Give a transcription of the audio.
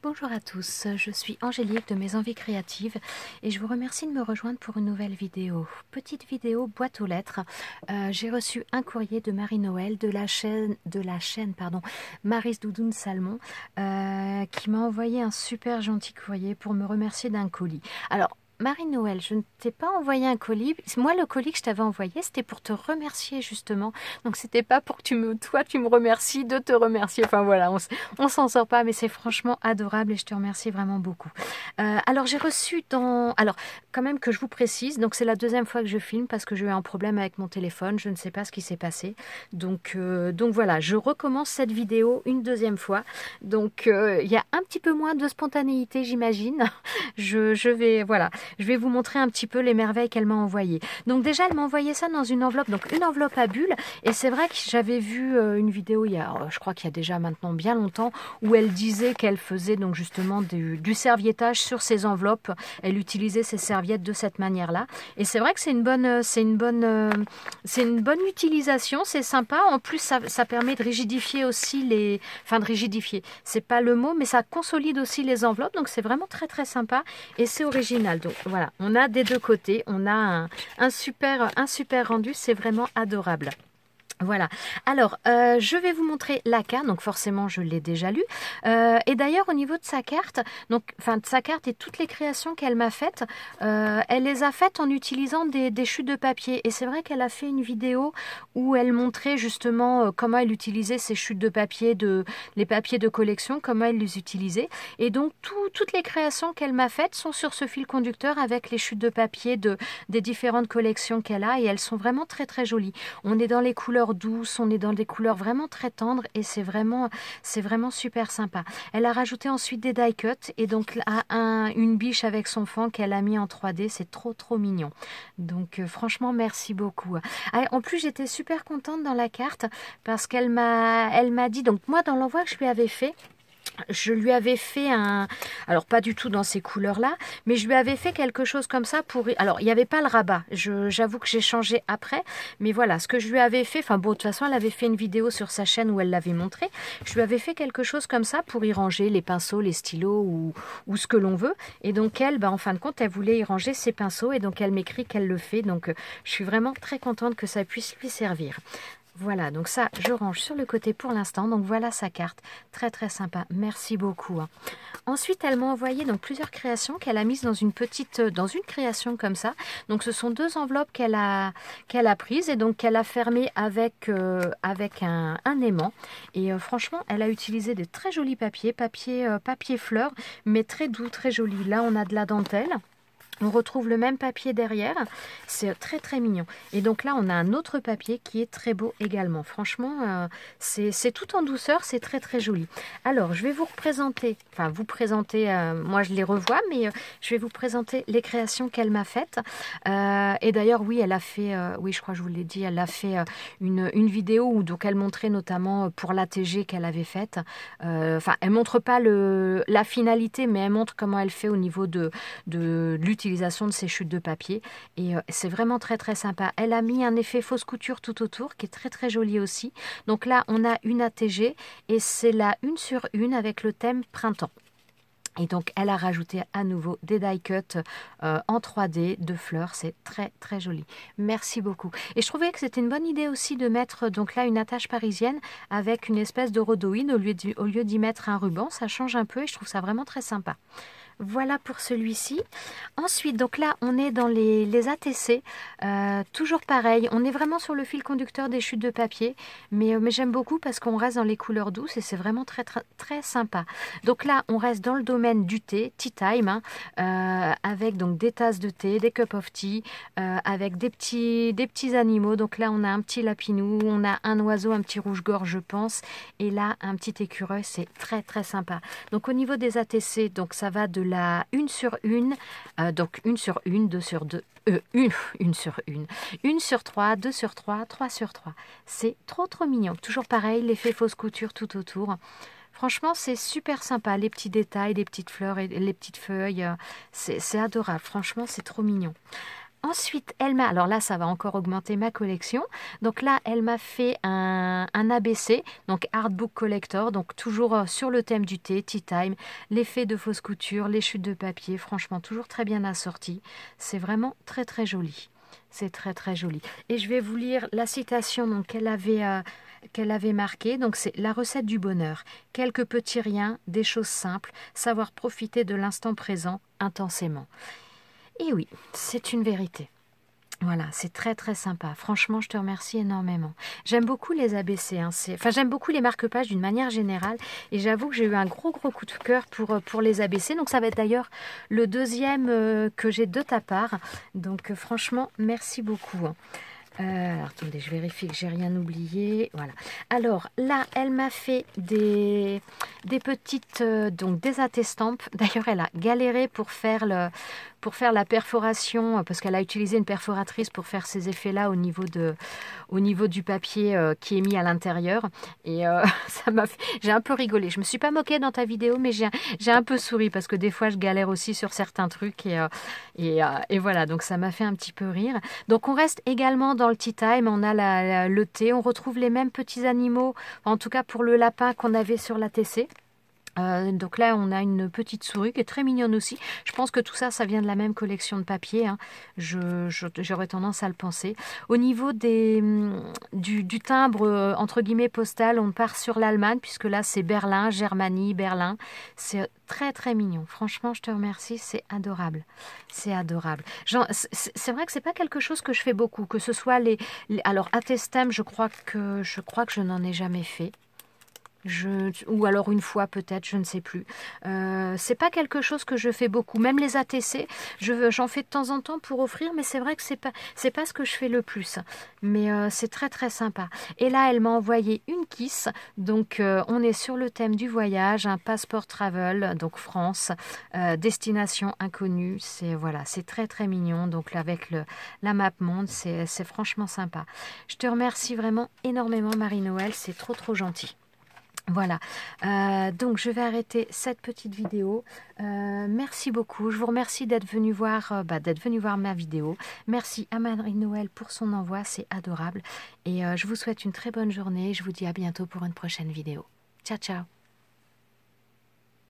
Bonjour à tous, je suis Angélique de Mes Envies Créatives et je vous remercie de me rejoindre pour une nouvelle vidéo. Petite vidéo boîte aux lettres. J'ai reçu un courrier de Marie-Noël de la chaîne Maryse Doudoune Salmon qui m'a envoyé un super gentil courrier pour me remercier d'un colis. Alors, Marie-Noël, je ne t'ai pas envoyé un colis. Moi, le colis que je t'avais envoyé, c'était pour te remercier justement. Donc, c'était pas pour que tu me remercies de te remercier. Enfin voilà, on s'en sort pas, mais c'est franchement adorable et je te remercie vraiment beaucoup. Alors, j'ai reçu Alors, quand même que je vous précise, donc c'est la deuxième fois que je filme parce que j'ai eu un problème avec mon téléphone. Je ne sais pas ce qui s'est passé. Donc voilà, je recommence cette vidéo une deuxième fois. Donc, il y a un petit peu moins de spontanéité, j'imagine. Je vais vous montrer un petit peu les merveilles qu'elle m'a envoyées. Donc déjà, elle m'a envoyé ça dans une enveloppe, donc une enveloppe à bulles. Et c'est vrai que j'avais vu une vidéo je crois qu'il y a déjà maintenant bien longtemps, où elle disait qu'elle faisait donc justement du serviettage sur ses enveloppes. Elle utilisait ses serviettes de cette manière-là. Et c'est vrai que c'est une bonne utilisation, c'est sympa. En plus, ça permet de rigidifier aussi de rigidifier, c'est pas le mot, mais ça consolide aussi les enveloppes. Donc c'est vraiment très très sympa et c'est original. Donc voilà, on a des deux côtés, on a un super rendu, c'est vraiment adorable. Voilà, alors je vais vous montrer la carte, donc forcément je l'ai déjà lue, et d'ailleurs au niveau de sa carte, de sa carte et toutes les créations qu'elle m'a faites, elle les a faites en utilisant des chutes de papier, et c'est vrai qu'elle a fait une vidéo où elle montrait justement comment elle utilisait ces chutes de papier, les papiers de collection, comment elle les utilisait, et donc toutes les créations qu'elle m'a faites sont sur ce fil conducteur avec les chutes de papier des différentes collections qu'elle a, et elles sont vraiment très très jolies. On est dans les couleurs douces, on est dans des couleurs vraiment très tendres et c'est vraiment super sympa. Elle a rajouté ensuite des die cuts et donc une biche avec son fond qu'elle a mis en 3D, c'est trop mignon. Donc franchement merci beaucoup. En plus j'étais super contente dans la carte parce qu'elle m'a dit, donc moi dans l'envoi que je lui avais fait, je lui avais fait alors pas du tout dans ces couleurs-là, mais je lui avais fait quelque chose comme ça alors il n'y avait pas le rabat, j'avoue que j'ai changé après, mais voilà, ce que je lui avais fait, de toute façon, elle avait fait une vidéo sur sa chaîne où elle l'avait montré, je lui avais fait quelque chose comme ça pour y ranger les pinceaux, les stylos ou ce que l'on veut, et donc elle, en fin de compte, elle voulait y ranger ses pinceaux, et donc elle m'écrit qu'elle le fait, donc je suis vraiment très contente que ça puisse lui servir. Voilà, donc ça, je range sur le côté pour l'instant. Donc voilà sa carte, très très sympa. Merci beaucoup. Ensuite, elle m'a envoyé donc plusieurs créations qu'elle a mises dans une création comme ça. Donc ce sont deux enveloppes qu'elle a prises et donc qu'elle a fermées avec un aimant. Et franchement, elle a utilisé de très jolis papiers fleurs, mais très doux, très jolis. Là, on a de la dentelle. On retrouve le même papier derrière, c'est très très mignon. Et donc là, on a un autre papier qui est très beau également. Franchement, c'est tout en douceur, c'est très très joli. Alors, je vais vous présenter, moi je les revois, mais je vais vous présenter les créations qu'elle m'a faites. Et d'ailleurs, oui, elle a fait, oui, je crois que je vous l'ai dit, elle a fait une vidéo où donc elle montrait notamment pour l'ATG qu'elle avait faite. Elle montre pas la finalité, mais elle montre comment elle fait au niveau de l'utilisation de ces chutes de papier, et c'est vraiment très très sympa. Elle a mis un effet fausse couture tout autour qui est très très joli aussi. Donc là on a une ATG et c'est la 1 sur 1 avec le thème printemps. Et donc, elle a rajouté à nouveau des die cuts en 3D de fleurs. C'est très, très joli. Merci beaucoup. Et je trouvais que c'était une bonne idée aussi de mettre donc là une attache parisienne avec une espèce de rhodoïne au lieu d'y mettre un ruban. Ça change un peu et je trouve ça vraiment très sympa. Voilà pour celui-ci. Ensuite, donc là, on est dans les ATC. Toujours pareil, on est vraiment sur le fil conducteur des chutes de papier. Mais j'aime beaucoup parce qu'on reste dans les couleurs douces et c'est vraiment très, très, très sympa. Donc là, on reste dans le domaine du thé, tea time, avec donc des tasses de thé, des cups of tea, avec des petits animaux. Donc là, on a un petit lapinou, on a un oiseau, un petit rouge-gorge, je pense. Et là, un petit écureuil, c'est très, très sympa. Donc au niveau des ATC, donc ça va de la 1 sur 1, donc 1 sur 1, 2 sur 2, 1 sur 1, 1 sur 3, 2 sur 3, 3 sur 3. C'est trop mignon. Toujours pareil, l'effet fausse couture tout autour. Franchement, c'est super sympa. Les petits détails, les petites fleurs et les petites feuilles, c'est adorable. Franchement, c'est trop mignon. Ensuite, alors là, ça va encore augmenter ma collection. Donc là, elle m'a fait un ABC, donc Artbook Collector, donc toujours sur le thème du thé, Tea Time, l'effet de fausse couture, les chutes de papier, franchement, toujours très bien assorti. C'est vraiment très très joli. C'est très très joli. Et je vais vous lire la citation donc, qu'elle avait marquée. Donc c'est la recette du bonheur. Quelques petits riens, des choses simples, savoir profiter de l'instant présent intensément. Et oui, c'est une vérité. Voilà, c'est très très sympa. Franchement, je te remercie énormément. J'aime beaucoup les ABC. Enfin, j'aime beaucoup les marque-pages d'une manière générale. Et j'avoue que j'ai eu un gros coup de cœur pour les ABC. Donc ça va être d'ailleurs le deuxième que j'ai de ta part. Donc franchement, merci beaucoup. Alors, attendez, je vérifie que j'ai rien oublié. Voilà. Alors là, elle m'a fait des petites, donc des attestampes. D'ailleurs, elle a galéré pour faire la perforation, parce qu'elle a utilisé une perforatrice pour faire ces effets-là au niveau du papier qui est mis à l'intérieur. Et j'ai un peu rigolé. Je me suis pas moquée dans ta vidéo, mais j'ai un peu souri parce que des fois, je galère aussi sur certains trucs. Et voilà, donc ça m'a fait un petit peu rire. Donc on reste également dans le tea time, on a le thé, on retrouve les mêmes petits animaux, en tout cas pour le lapin qu'on avait sur la TC. Donc là, on a une petite souris qui est très mignonne aussi. Je pense que tout ça, ça vient de la même collection de papier. Hein. J'aurais tendance à le penser. Au niveau du timbre, entre guillemets, postal, on part sur l'Allemagne, puisque là, c'est Berlin, Germanie, Berlin. C'est très, très mignon. Franchement, je te remercie. C'est adorable. C'est adorable. C'est vrai que c'est pas quelque chose que je fais beaucoup. Que ce soit alors, Attestem, je crois que je n'en ai jamais fait. Ou alors une fois peut-être, je ne sais plus. C'est pas quelque chose que je fais beaucoup. Même les ATC, j'en fais de temps en temps pour offrir, mais c'est vrai que c'est pas ce que je fais le plus. Mais c'est très très sympa. Et là, elle m'a envoyé une kiss. Donc on est sur le thème du voyage, un passeport travel, donc France, destination inconnue. C'est très très mignon. Donc là, avec la map monde, c'est franchement sympa. Je te remercie vraiment énormément, Marie-Noël. C'est trop trop gentil. Voilà, donc je vais arrêter cette petite vidéo. Merci beaucoup, je vous remercie d'être venu voir ma vidéo. Merci à Marie-Noël pour son envoi, c'est adorable. Et je vous souhaite une très bonne journée. Je vous dis à bientôt pour une prochaine vidéo. Ciao, ciao.